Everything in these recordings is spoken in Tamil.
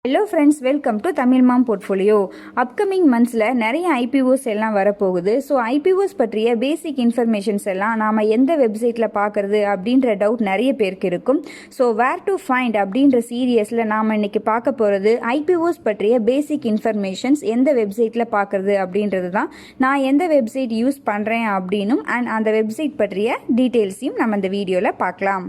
Hello friends, welcome to Tamil mom portfolio. Upcoming மந்த்ஸில் நிறைய ஐபிஓஸ் எல்லாம் வரப்போகுது. ஸோ ஐபிஓஸ் பற்றிய பேசிக் இன்ஃபர்மேஷன்ஸ் எல்லாம் நாம் எந்த வெப்சைட்டில் பார்க்குறது அப்படின்ற டவுட் நிறைய பேருக்கு இருக்கும். ஸோ வேர் டு ஃபைண்ட் அப்படின்ற சீரியஸில் நாம் இன்றைக்கி பார்க்க போகிறது ஐபிஓஸ் பற்றிய பேசிக் இன்ஃபர்மேஷன்ஸ் எந்த வெப்சைட்டில் பார்க்குறது அப்படின்றது தான். நான் எந்த வெப்சைட் யூஸ் பண்ணுறேன் அப்படின்னும் அண்ட் அந்த வெப்சைட் பற்றிய டீட்டெயில்ஸையும் நம்ம இந்த வீடியோவில் பார்க்கலாம்.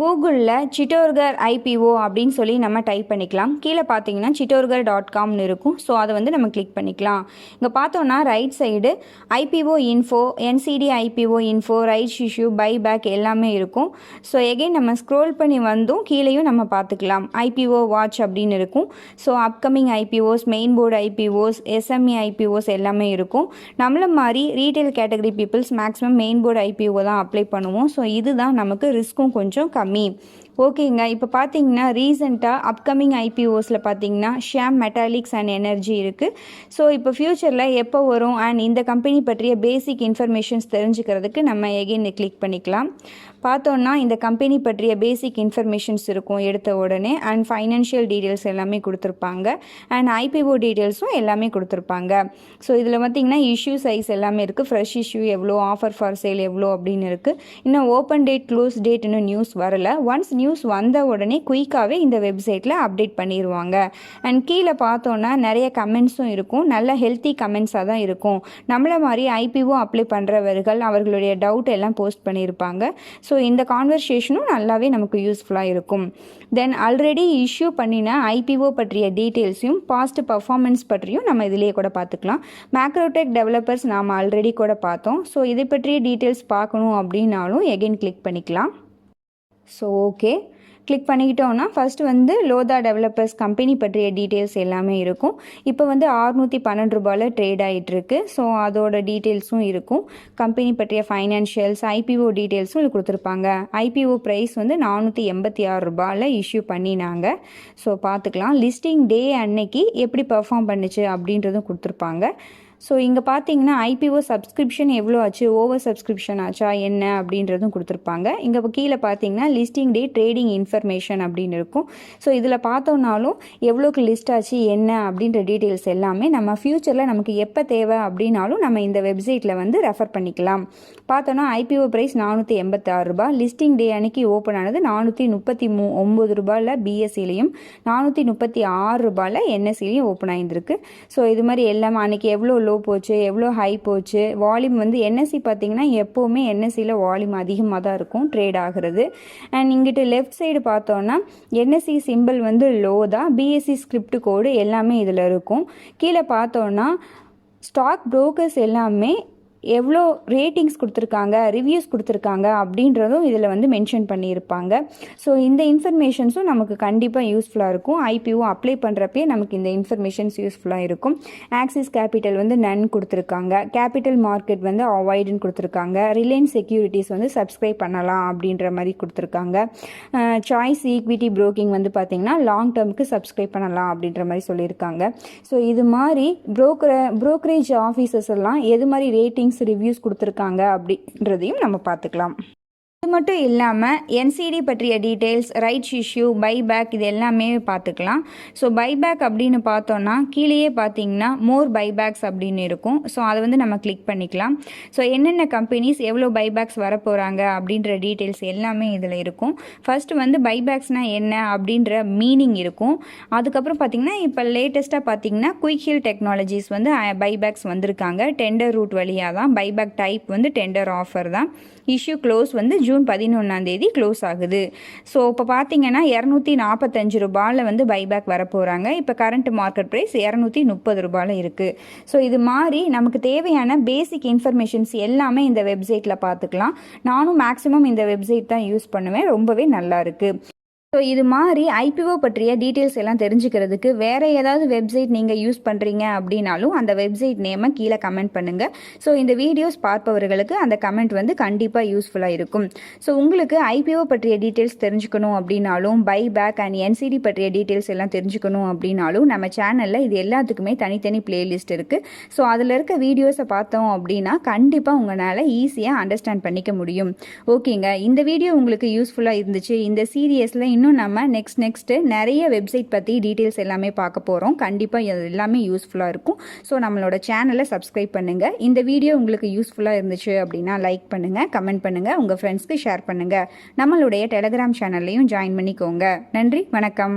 கூகுளில் சிட்டோர்கர் ஐபிஓ அப்படின்னு சொல்லி நம்ம டைப் பண்ணிக்கலாம். கீழே பார்த்தீங்கன்னா chittorgarh.comனு இருக்கும். ஸோ அதை வந்து நம்ம கிளிக் பண்ணிக்கலாம். இங்கே பார்த்தோன்னா right side IPO info, NCD IPO info, rights issue, buyback எல்லாமே இருக்கும். ஸோ எகைன் நம்ம ஸ்க்ரோல் பண்ணி வந்தும் கீழேயும் நம்ம பார்த்துக்கலாம். ஐபிஓ வாட்ச் அப்படின்னு இருக்கும். So upcoming IPOs, main board IPOs, SME IPOs எல்லாமே இருக்கும். நம்மள மாதிரி retail category peoples maximum main board IPO தான் அப்ளை பண்ணுவோம். ஸோ இதுதான் நமக்கு ரிஸ்க்கும் கொஞ்சம் கம்மி. ஓகேங்க, இப்போ பார்த்தீங்கன்னா ரீசெண்டாக அப்கமிங் ஐபிஓஸில் பார்த்தீங்கன்னா ஷியாம் மெட்டாலிக்ஸ் அண்ட் எனர்ஜி இருக்குது. ஸோ இப்போ ஃப்யூச்சரில் எப்போ வரும் அண்ட் இந்த கம்பெனி பற்றிய பேசிக் இன்ஃபர்மேஷன்ஸ் தெரிஞ்சுக்கிறதுக்கு நம்ம எகைன் கிளிக் பண்ணிக்கலாம். பார்த்தோன்னா இந்த கம்பெனி பற்றிய பேசிக் இன்ஃபர்மேஷன்ஸ் இருக்கும் எடுத்த உடனே. அண்ட் ஃபைனான்ஷியல் டீட்டெயில்ஸ் எல்லாமே கொடுத்துருப்பாங்க. அண்ட் ஐபிஓ டீட்டெயில்ஸும் எல்லாமே கொடுத்துருப்பாங்க. ஸோ இதில் பார்த்திங்கன்னா இஷ்யூ சைஸ் எல்லாமே இருக்குது. ஃப்ரெஷ் இஷ்யூ எவ்வளோ, ஆஃபர் ஃபார் சேல் எவ்வளோ அப்படின்னு இருக்குது. இன்னும் ஓப்பன் டேட், க்ளோஸ் டேட் இன்னும் நியூஸ் வரல. ஒன்ஸ் நியூஸ் வந்த உடனே குயிக்காகவே இந்த வெப்சைட்டில் அப்டேட் பண்ணிடுவாங்க. அண்ட் கீழே பார்த்தோன்னா நிறைய கமெண்ட்ஸும் இருக்கும். நல்ல ஹெல்த்தி கமெண்ட்ஸாக தான் இருக்கும். நம்மளை மாதிரி ஐபிஓ அப்ளை பண்ணுறவர்கள் அவர்களுடைய டவுட் எல்லாம் போஸ்ட் பண்ணியிருப்பாங்க. ஸோ இந்த கான்வர்சேஷனும் நல்லாவே நமக்கு யூஸ்ஃபுல்லாக இருக்கும். தென் ஆல்ரெடி இஷ்யூ பண்ணின ஐபிஓ பற்றிய டீட்டெயில்ஸையும் பாஸ்ட் பர்ஃபார்மன்ஸ் பற்றியும் நம்ம இதிலேயே கூட பார்த்துக்கலாம். மேக்ரோடெக் டெவலப்பர்ஸ் நாம் ஆல்ரெடி கூட பார்த்தோம். ஸோ இதை பற்றிய டீட்டெயில்ஸ் பார்க்கணும் அப்படின்னாலும் எகைன் கிளிக் பண்ணிக்கலாம். ஸோ ஓகே, கிளிக் பண்ணிக்கிட்டோன்னா ஃபஸ்ட்டு வந்து லோதா டெவலப்பர்ஸ் கம்பெனி பற்றிய டீட்டெயில்ஸ் எல்லாமே இருக்கும். இப்போ வந்து $612 ட்ரேட் ஆகிட்டுருக்கு. ஸோ அதோட டீட்டெயில்ஸும் இருக்கும். கம்பெனி பற்றிய ஃபைனான்ஷியல்ஸ், ஐபிஓ டீட்டெயில்ஸும் கொடுத்துருப்பாங்க. ஐபிஓ ப்ரைஸ் வந்து $486 இஷ்யூ பண்ணினாங்க. ஸோ பார்த்துக்கலாம். லிஸ்டிங் டே அன்னைக்கு எப்படி பர்ஃபார்ம் பண்ணுச்சு அப்படின்றதும் கொடுத்துருப்பாங்க. ஸோ இங்கே பார்த்தீங்கன்னா ஐபிஓ சப்ஸ்கிரிப்ஷன் எவ்வளோ ஆச்சு, ஓவர் சப்ஸ்கிரிப்ஷன் ஆச்சா என்ன அப்படின்றதும் கொடுத்துருப்பாங்க. இங்கே கீழே பார்த்தீங்கன்னா லிஸ்டிங் டே, ட்ரேடிங் இன்ஃபர்மேஷன் அப்படின்னு இருக்கும். ஸோ இதில் பார்த்தோன்னாலும் எவ்வளோக்கு லிஸ்ட் ஆச்சு என்ன அப்படின்ற டீட்டெயில்ஸ் எல்லாமே நம்ம ஃப்யூச்சரில் நமக்கு எப்போ தேவை அப்படின்னாலும் நம்ம இந்த வெப்சைட்டில் வந்து ரெஃபர் பண்ணிக்கலாம். பார்த்தோன்னா ஐபிஓ ப்ரைஸ் $486. லிஸ்டிங் டே அன்னைக்கு ஓப்பன் ஆனது $439 பிஎஸ்சிலையும் $436 என்எஸ்சிலையும் ஓப்பன் ஆகியிருந்திருக்கு. ஸோ இது மாதிரி எல்லாமே அன்றைக்கி எவ்வளோ லோ போச்சு, எவ்வளோ ஹை போச்சு, வால்யூம் வந்து என்எஸ்சி பார்த்திங்கன்னா எப்போவுமே என்எஸ்சியில் வால்யூம் அதிகமாக தான் இருக்கும் ட்ரேட் ஆகிறது. அண்ட் இங்கிட்டு லெஃப்ட் சைடு பார்த்தோன்னா என்எஸ்சி சிம்பிள் வந்து லோ தான். பிஎஸ்சி ஸ்கிரிப்ட் கோடு எல்லாமே இதில் இருக்கும். கீழே பார்த்தோன்னா ஸ்டாக் புரோக்கர்ஸ் எல்லாமே எவ்வளோ ரேட்டிங்ஸ் கொடுத்துருக்காங்க, ரிவ்யூஸ் கொடுத்துருக்காங்க அப்படின்றதும் இதில் வந்து மென்ஷன் பண்ணியிருப்பாங்க. ஸோ இந்த இன்ஃபர்மேஷன்ஸும் நமக்கு கண்டிப்பாக யூஸ்ஃபுல்லாக இருக்கும். ஐபிஓ அப்ளை பண்ணுறப்பே நமக்கு இந்த இன்ஃபர்மேஷன்ஸ் யூஸ்ஃபுல்லாக இருக்கும். ஆக்சிஸ் கேபிட்டல் வந்து நன் கொடுத்துருக்காங்க. கேபிட்டல் மார்க்கெட் வந்து அவாய்டுன்னு கொடுத்துருக்காங்க. ரிலையன்ஸ் செக்யூரிட்டிஸ் வந்து சப்ஸ்கிரைப் பண்ணலாம் அப்படின்ற மாதிரி கொடுத்துருக்காங்க. சாய்ஸ் ஈக்விட்டி புரோக்கிங் வந்து பார்த்திங்கன்னா லாங் டேர்முக்கு சப்ஸ்கிரைப் பண்ணலாம் அப்படின்ற மாதிரி சொல்லியிருக்காங்க. ஸோ இது மாதிரி புரோக்கரேஜ் ஆஃபீஸர்ஸ் எல்லாம் எது மாதிரி ரேட்டிங்ஸ், ரிவ்யூஸ் கொடுத்துருக்காங்க அப்படின்றதையும் நம்ம பார்த்துக்கலாம். இது மட்டும் இல்லாமல் என்சிடி பற்றிய டீட்டெயில்ஸ், ரைட்ஸ் இஷ்யூ, பைபேக் இது எல்லாமே பார்த்துக்கலாம். ஸோ பைபேக் அப்படின்னு பார்த்தோன்னா கீழேயே பார்த்தீங்கன்னா மோர் பைபேக்ஸ் அப்படின்னு இருக்கும். ஸோ அதை வந்து நம்ம கிளிக் பண்ணிக்கலாம். ஸோ என்னென்ன கம்பெனிஸ் எவ்வளோ பைபேக்ஸ் வரப்போகிறாங்க அப்படின்ற டீட்டெயில்ஸ் எல்லாமே இதில் இருக்கும். ஃபர்ஸ்ட் வந்து பைபேக்ஸ்னால் என்ன அப்படின்ற மீனிங் இருக்கும். அதுக்கப்புறம் பார்த்திங்கன்னா இப்போ லேட்டஸ்ட்டாக பார்த்திங்கன்னா குயிக் ஹில் டெக்னாலஜிஸ் வந்து பைபேக்ஸ் வந்திருக்காங்க. டெண்டர் ரூட் வழியாக தான். பைபேக் டைப் வந்து டெண்டர் ஆஃபர் தான். இஷ்யூ க்ளோஸ் வந்து ஜூன் 11 க்ளோஸ் ஆகுது. ஸோ இப்போ பார்த்தீங்கன்னா $245 வந்து பைபேக் வரப்போகிறாங்க. இப்போ கரண்ட் மார்க்கெட் ப்ரைஸ் $230 இருக்குது. ஸோ இது மாதிரி நமக்கு தேவையான பேசிக் இன்ஃபர்மேஷன்ஸ் எல்லாமே இந்த வெப்சைட்டில் பார்த்துக்கலாம். நானும் மேக்ஸிமம் இந்த வெப்சைட் தான் யூஸ் பண்ணுவேன். ரொம்பவே நல்லா இருக்குது. ஸோ இது மாதிரி ஐபிஓ பற்றிய டீட்டெயில்ஸ் எல்லாம் தெரிஞ்சுக்கிறதுக்கு வேறு ஏதாவது வெப்சைட் நீங்கள் யூஸ் பண்ணுறீங்க அப்படின்னாலும் அந்த வெப்சைட் நேமை கீழே கமெண்ட் பண்ணுங்கள். ஸோ இந்த வீடியோஸ் பார்ப்பவர்களுக்கு அந்த கமெண்ட் வந்து கண்டிப்பாக யூஸ்ஃபுல்லாக இருக்கும். ஸோ உங்களுக்கு ஐபிஓ பற்றிய டீட்டெயில்ஸ் தெரிஞ்சுக்கணும் அப்படின்னாலும் பைபேக் அண்ட் என்சிடி பற்றிய டீட்டெயில்ஸ் எல்லாம் தெரிஞ்சுக்கணும் அப்படின்னாலும் நம்ம சேனலில் இது எல்லாத்துக்குமே தனித்தனி பிளேலிஸ்ட் இருக்குது. ஸோ அதில் இருக்க வீடியோஸை பார்த்தோம் அப்படின்னா கண்டிப்பாக உங்களால் ஈஸியாக அண்டர்ஸ்டாண்ட் பண்ணிக்க முடியும். ஓகேங்க, இந்த வீடியோ உங்களுக்கு யூஸ்ஃபுல்லாக இருந்துச்சு. இந்த சீரியஸில் இன்னும் இன்னும் நம்ம நெக்ஸ்ட்டு நிறைய வெப்சைட் பற்றி டீட்டெயில்ஸ் எல்லாமே பார்க்க போகிறோம். கண்டிப்பாக இது எல்லாமே யூஸ்ஃபுல்லாக இருக்கும். ஸோ நம்மளோட சேனலை சப்ஸ்கிரைப் பண்ணுங்கள். இந்த வீடியோ உங்களுக்கு யூஸ்ஃபுல்லாக இருந்துச்சு அப்படின்னா லைக் பண்ணுங்கள், கமெண்ட் பண்ணுங்கள், உங்கள் ஃப்ரெண்ட்ஸ்க்கு ஷேர் பண்ணுங்கள். நம்மளுடைய டெலகிராம் சேனல்லையும் ஜாயின் பண்ணிக்கோங்க. நன்றி, வணக்கம்.